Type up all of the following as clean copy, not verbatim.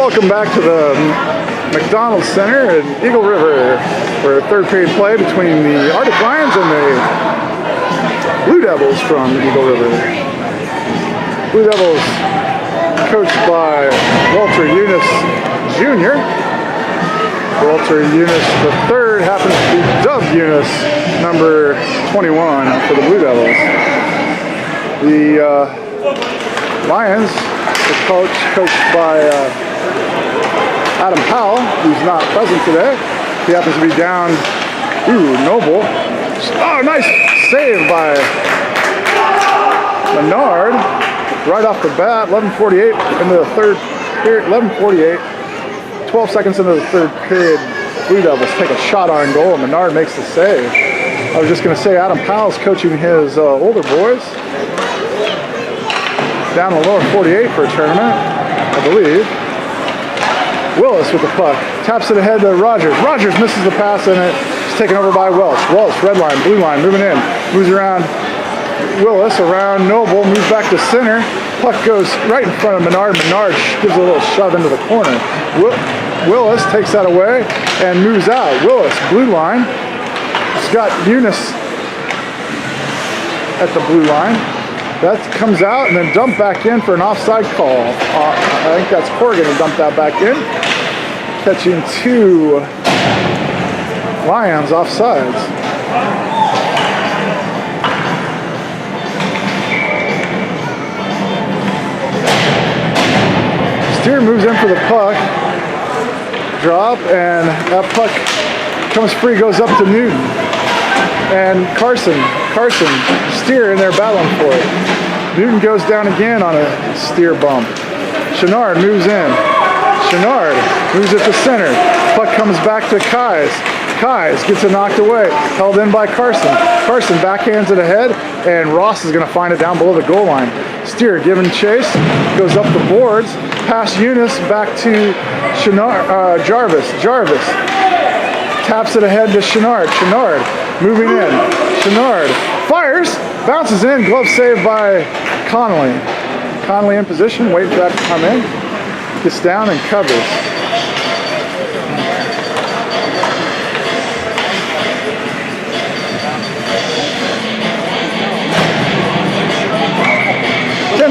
Welcome back to the McDonald's Center in Eagle River for third period play between the Arctic Lions and the Blue Devils from Eagle River. Blue Devils coached by Walter Eunice Jr. Walter Eunice III happens to be Dub Eunice, number 21 for the Blue Devils. The Lions are coached by Adam Powell, who's not present today. He happens to be down. Noble. Oh, nice save by Menard. Right off the bat, 11:48 into the third period. 11:48. 12 seconds into the third period. Blue Devils take a shot on goal, and Menard makes the save. I was just going to say Adam Powell's coaching his older boys down in the lower 48 for a tournament, I believe. Willis with the puck, taps it ahead to Rogers. Rogers misses the pass and it's taken over by Welch. Welch, red line, blue line, moving in. Moves around Willis, around Noble, moves back to center. Puck goes right in front of Menard. Menard gives a little shove into the corner. Willis takes that away and moves out. Willis, blue line. He's got Eunice at the blue line. That comes out and then dumped back in for an offside call. I think that's Corrigan who dumped that back in. Catching two Lions offsides. Steer moves in for the puck. Drop, and that puck comes free, goes up to Newton. And Carson, Steer in there battling for it. Newton goes down again on a Steer bump. Chenard moves in. Chenard moves it to center. Puck comes back to Kais. Kais gets it knocked away. Held in by Carson. Carson backhands it ahead, and Ross is going to find it down below the goal line. Steer giving chase. Goes up the boards. Past Eunice back to Jarvis. Jarvis taps it ahead to Chenard. Chenard moving in. Chenard fires. Bounces in. Glove saved by Connolly. Connolly in position. Waiting for that to come in. Gets down and covers.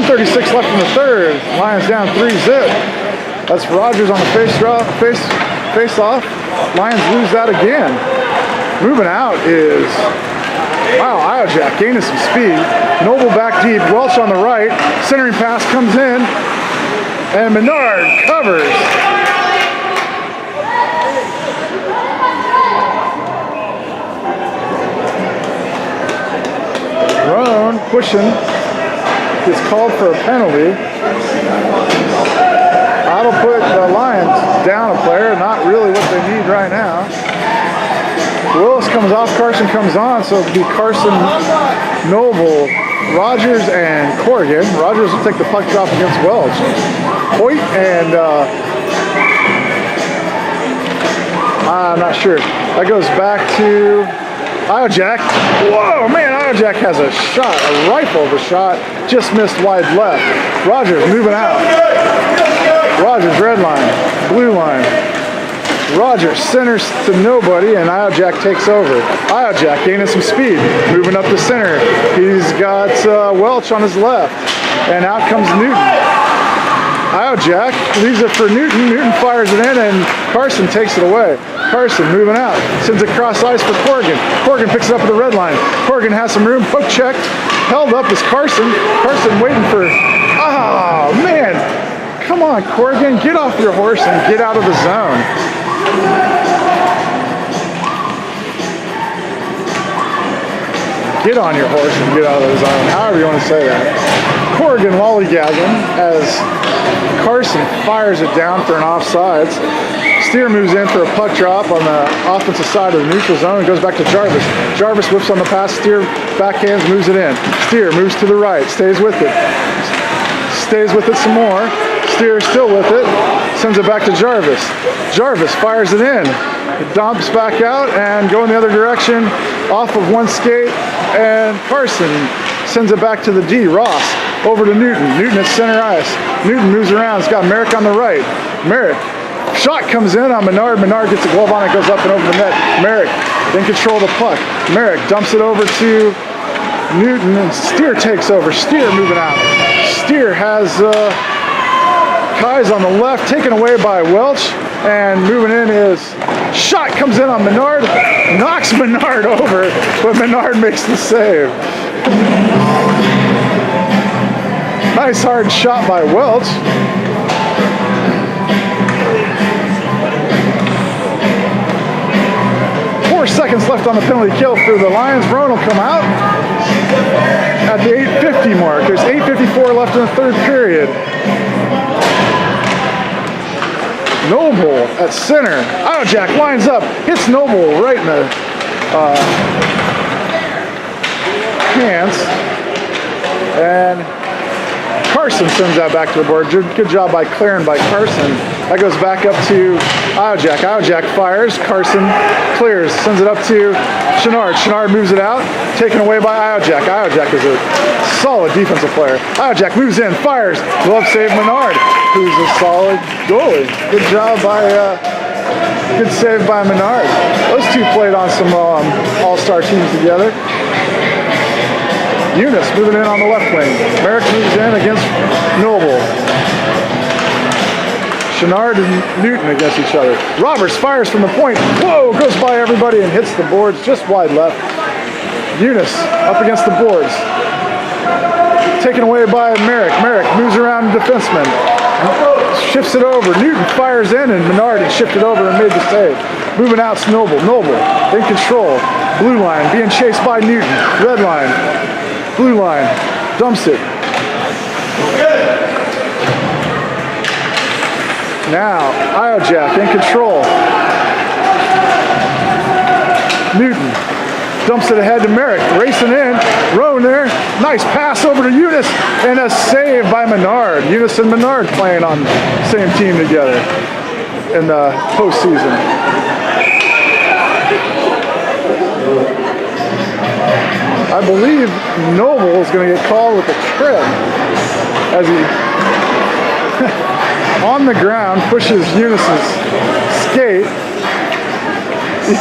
.36 left in the third. Lions down 3-zip. That's Rogers on the face off. Lions lose that again. Moving out is Iojak gaining some speed. Noble back deep. Welch on the right. Centering pass comes in. And Menard covers. Roan pushing. Gets called for a penalty. That'll put the Lions down a player. Not really what they need right now. Willis comes off, Carson comes on, so it'll be Carson, Noble, Rogers, and Corrigan. Rogers will take the puck drop against Welch. Hoyt and I'm not sure. That goes back to Iojak. Whoa, man, Iojak has a shot, a rifle of a shot. Just missed wide left. Rogers moving out. Rogers, red line, blue line. Rogers centers to nobody, and Iojak takes over. Iojak gaining some speed, moving up the center. He's got Welch on his left, and out comes Newton. Iojak leaves it for Newton. Newton fires it in, and Carson takes it away. Carson moving out, sends it across ice for Corrigan. Corrigan picks it up at the red line. Corrigan has some room, poke checked. Held up is Carson. Carson waiting for, man. Come on, Corrigan, get off your horse and get out of the zone. Get on your horse and get out of the zone, however you want to say that. Corrigan lollygagging as Carson fires it down for an offsides. Steer moves in for a puck drop on the offensive side of the neutral zone and goes back to Jarvis. Jarvis whips on the pass. Steer backhands, moves it in. Steer moves to the right, stays with it. Stays with it some more. Steer still with it. Sends it back to Jarvis. Jarvis fires it in. It dumps back out and going the other direction off of one skate. And Carson sends it back to the D. Ross over to Newton. Newton at center ice. Newton moves around. He's got Merrick on the right. Merrick. Shot comes in on Menard. Menard gets a glove on it, goes up and over the net. Merrick in control of the puck. Merrick dumps it over to Newton, and Steer takes over. Steer moving out. Steer has Kais on the left, taken away by Welch, and moving in is shot comes in on Menard, knocks Menard over, but Menard makes the save. Nice hard shot by Welch. Seconds left on the penalty kill for the Lions. Roan will come out at the 8:50 mark. There's 8:54 left in the third period. Noble at center. Iojak lines up, hits Noble right in the hands, and Carson sends that back to the board. Good job by Claren by Carson. That goes back up to Iojak. Iojak fires. Carson clears. Sends it up to Chenard. Chenard moves it out. Taken away by Iojak. Iojak is a solid defensive player. Iojak moves in. Fires. Glove save Menard, who's a solid goalie. Good job by, good save by Menard. Those two played on some all-star teams together. Eunice moving in on the left wing. Merrick moves in against Noble. Chenard and Newton against each other. Roberts fires from the point. Whoa, goes by everybody and hits the boards just wide left. Eunice up against the boards. Taken away by Merrick. Merrick moves around defenseman. Shifts it over. Newton fires in and Menard had shifted over and made the save. Moving out to Noble. Noble in control. Blue line being chased by Newton. Red line. Blue line. Dumps it. Now, Iojak in control. Newton dumps it ahead to Merrick, racing in. Roan there, nice pass over to Eunice, and a save by Menard. Eunice and Menard playing on the same team together in the postseason. I believe Noble is going to get called with a trip as he on the ground pushes Eunice's skate.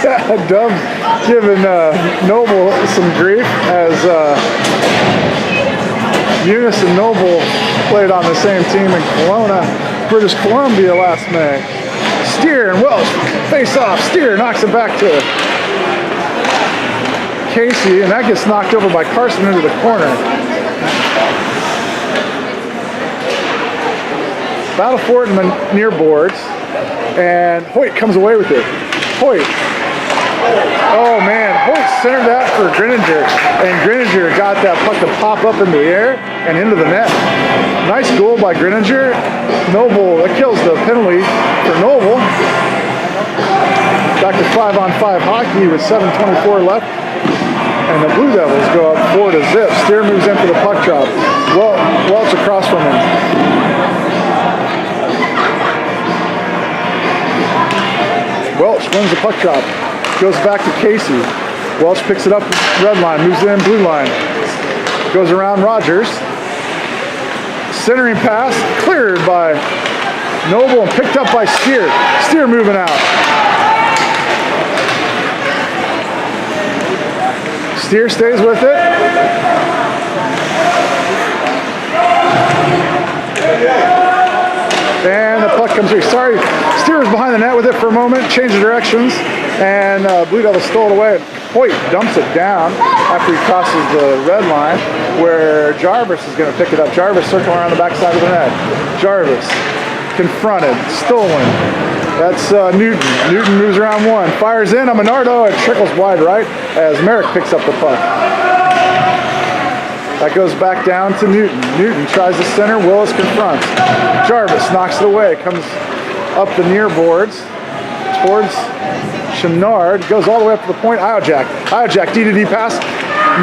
Yeah, Dub giving Noble some grief as Eunice and Noble played on the same team in Kelowna, British Columbia last May. Steer and Welch face off. Steer knocks it back to Casey, and that gets knocked over by Carson into the corner. Battle for it in the near boards, and Hoyt comes away with it. Hoyt. Oh man, Hoyt centered that for Greninger, and Greninger got that puck to pop up in the air and into the net. Nice goal by Greninger. Noble, that kills the penalty for Noble. Back to 5-on-5 hockey with 7:24 left. And the Blue Devils go up 4-0. Steer moves in for the puck drop. Welch across from him. Welch wins the puck drop. Goes back to Casey. Welch picks it up, red line, moves in, blue line. Goes around Rogers. Centering pass, cleared by Noble and picked up by Steer. Steer moving out. Steer stays with it. And the puck comes through. Sorry, Steer was behind the net with it for a moment, changed directions, and Blue Devils stole it away. Hoyt dumps it down after he crosses the red line, where Jarvis is going to pick it up. Jarvis circling around the backside of the net. Jarvis confronted, stolen. That's Newton. Newton moves around one, fires in on Menardo, and trickles wide right as Merrick picks up the puck. That goes back down to Newton. Newton tries to center, Willis confronts. Jarvis knocks it away, comes up the near boards towards Chenard, goes all the way up to the point. Iojak. Iojak D-to-D pass,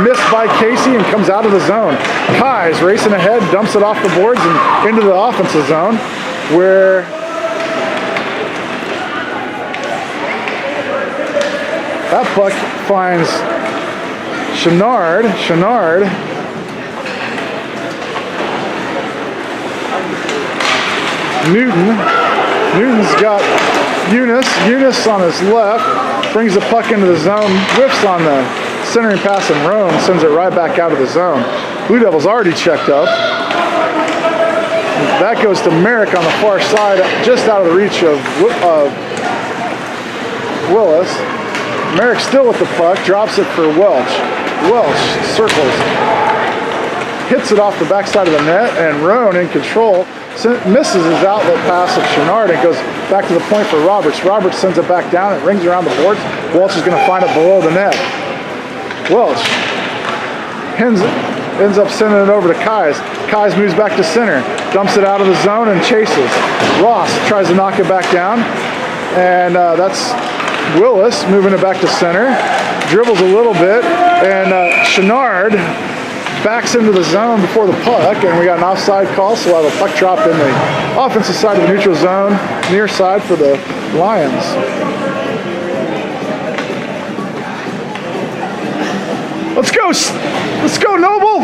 missed by Casey and comes out of the zone. Kais racing ahead, dumps it off the boards and into the offensive zone, where that puck finds Chenard. Chenard Newton Newton's got Eunice. Eunice on his left brings the puck into the zone, whiffs on the centering pass, and Roan sends it right back out of the zone. Blue Devils already checked up. That goes to Merrick on the far side, just out of the reach of Willis. Merrick still with the puck, drops it for Welch. Welch circles, hits it off the backside of the net, and Roan in control misses his outlet pass of Chenard and goes back to the point for Roberts. Roberts sends it back down, it rings around the boards. Welch is going to find it below the net. Welch ends up sending it over to Kais. Kais moves back to center, dumps it out of the zone and chases. Ross tries to knock it back down, and that's Willis moving it back to center. Dribbles a little bit, and Chenard backs into the zone before the puck, and we got an offside call, so we'll have a puck drop in the offensive side of the neutral zone, near side for the Lions. Let's go, Noble!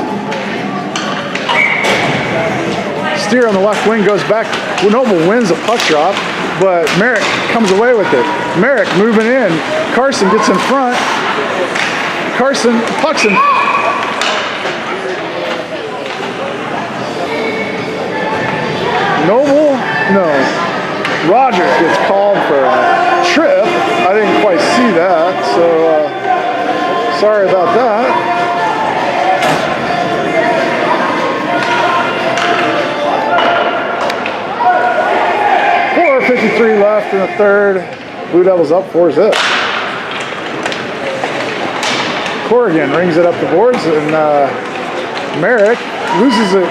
Steer on the left wing goes back. Noble wins a puck drop, but Merrick comes away with it. Merrick moving in. Carson gets in front. Carson pucks in. Noble? No. Rogers gets called for a trip. I didn't quite see that, so sorry about that. 4:53 left in the third. Blue Devils up 4-0. Corrigan rings it up the boards, and Merrick loses it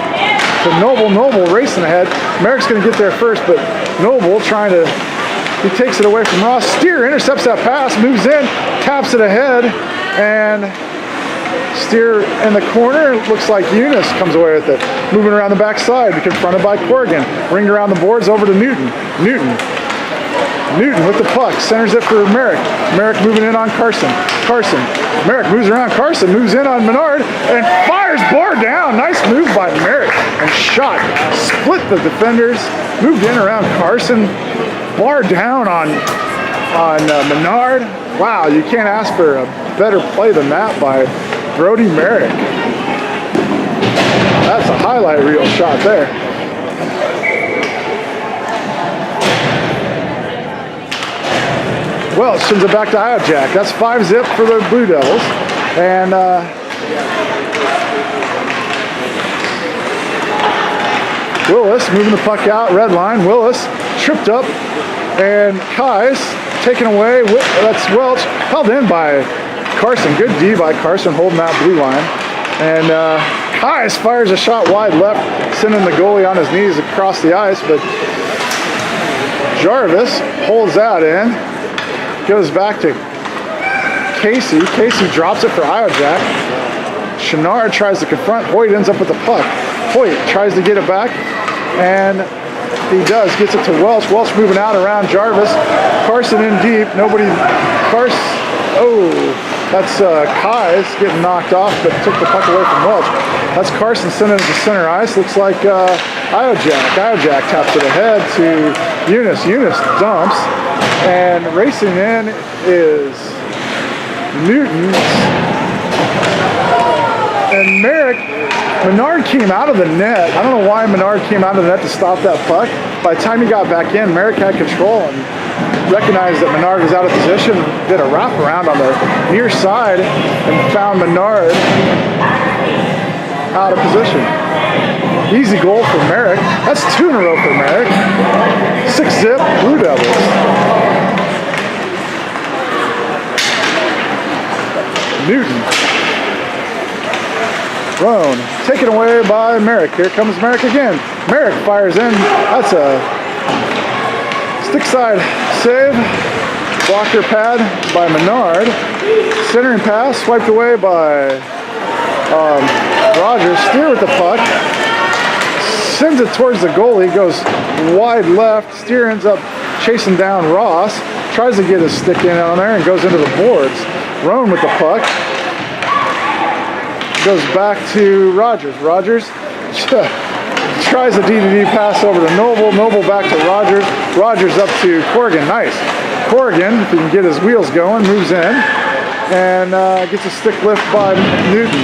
to Noble. Noble racing ahead. Merrick's going to get there first, but Noble he takes it away from Ross. Steer intercepts that pass, moves in, taps it ahead, and Steer in the corner. Looks like Eunice comes away with it. Moving around the backside, confronted by Corrigan. Ringed around the boards over to Newton. Newton with the puck, centers it for Merrick. Merrick moving in on Carson. Merrick moves around Carson, moves in on Menard, and fires bar down. Nice move by Merrick, and shot. Split the defenders, moved in around Carson, bar down on Menard. Wow, you can't ask for a better play than that by Brody Merrick. That's a highlight reel shot there. Well, sends it back to Iojack. That's 5-0 for the Blue Devils. And Willis moving the puck out, red line. Willis tripped up, and Kais taken away. That's Welch, held in by Carson. Good D by Carson, holding that blue line. And Kais fires a shot wide left, sending the goalie on his knees across the ice, but Jarvis holds that in. Goes back to Casey. Casey drops it for Iojack. Chenard tries to confront. Hoyt ends up with the puck. Hoyt tries to get it back, and he does. Gets it to Welch. Welch moving out around Jarvis. Carson in deep. That's Kais getting knocked off, but took the puck away from Welch. That's Carson sending it to center ice. Looks like Iojack. Iojack taps it ahead to Eunice. Eunice dumps, and racing in is Newton. And Menard came out of the net. I don't know why Menard came out of the net to stop that puck. By the time he got back in, Merrick had control and recognized that Menard was out of position, did a wraparound on the near side, and found Menard out of position. Easy goal for Merrick. That's 2 in a row for Merrick. 6-0 Blue Devils. Newton. Roan, taken away by Merrick. Here comes Merrick again. Merrick fires in. That's a stick side save. Blocker pad by Menard. Centering pass swiped away by Rogers. Steer with the puck. Sends it towards the goalie. Goes wide left. Steer ends up chasing down Ross. Tries to get his stick in on there and goes into the boards. Roan with the puck. Goes back to Rogers. Rogers tries the D-to-D pass over to Noble. Noble back to Rogers. Rogers up to Corrigan. Nice. Corrigan, if he can get his wheels going, moves in and gets a stick lift by Newton.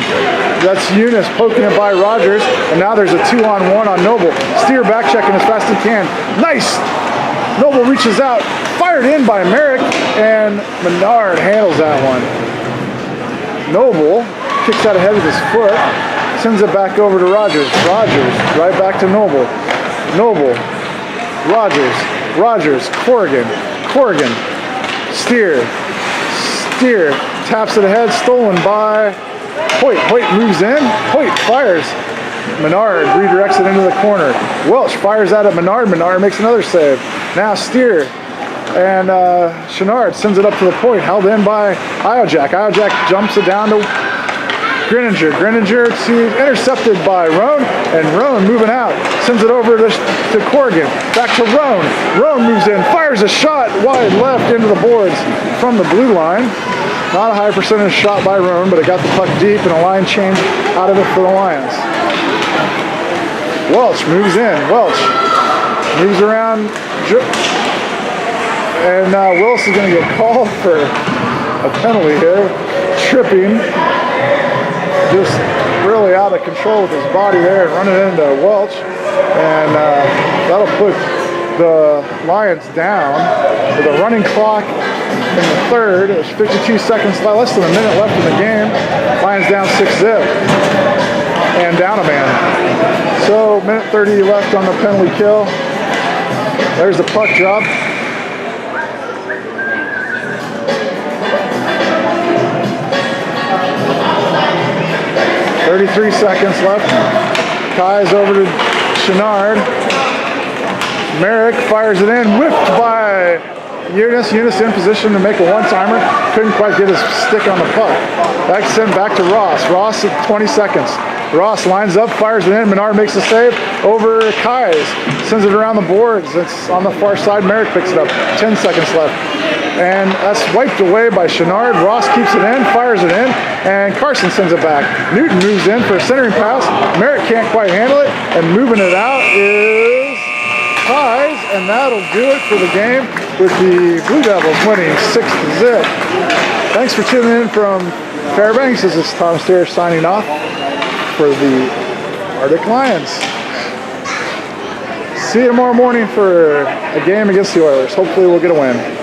That's Eunice poking it by Rogers, and now there's a 2-on-1 on Noble. Steer back checking as fast as he can. Nice! Noble reaches out, fired in by Merrick, and Menard handles that one. Noble kicks out ahead with his foot, sends it back over to Rogers. Rogers, right back to Noble. Noble, Rogers, Rogers, Corrigan, Corrigan, Steer, Steer, taps it ahead, stolen by Hoyt. Hoyt moves in, Hoyt fires. Menard redirects it into the corner. Welch fires out at Menard. Menard makes another save. Now Steer and Chenard sends it up to the point, held in by Iojak. Iojak jumps it down to Greninger. Greninger intercepted by Roan, and Roan moving out. Sends it over to Corrigan. Back to Roan. Roan moves in, fires a shot wide left into the boards from the blue line. Not a high percentage shot by Roan, but it got the puck deep and a line change out of it for the Lions. Welch moves in. Welch moves around. And Willis is going to get called for a penalty here. Tripping. Just really out of control with his body there and running into Welch. And that'll put the Lions down with a running clock in the third. There's 52 seconds left, less than a minute left in the game. Lions down 6-zip and down a man. So minute 30 left on the penalty kill. There's the puck drop. .33 seconds left. Kai's over to Chenard. Merrick fires it in, whipped by Eunice. Eunice in position to make a one-timer. Couldn't quite get his stick on the puck. That's sent back to Ross. Ross at 20 seconds. Ross lines up, fires it in. Menard makes a save over Kai's. Sends it around the boards. It's on the far side. Merrick picks it up. 10 seconds left. And that's wiped away by Chenard. Ross keeps it in, fires it in, and Carson sends it back. Newton moves in for a centering pass. Merrick can't quite handle it, and moving it out is Kai's, and that'll do it for the game with the Blue Devils winning 6-zip. Thanks for tuning in from Fairbanks. This is Tom Steer signing off for the Arctic Lions. See you tomorrow morning for a game against the Oilers. Hopefully we'll get a win.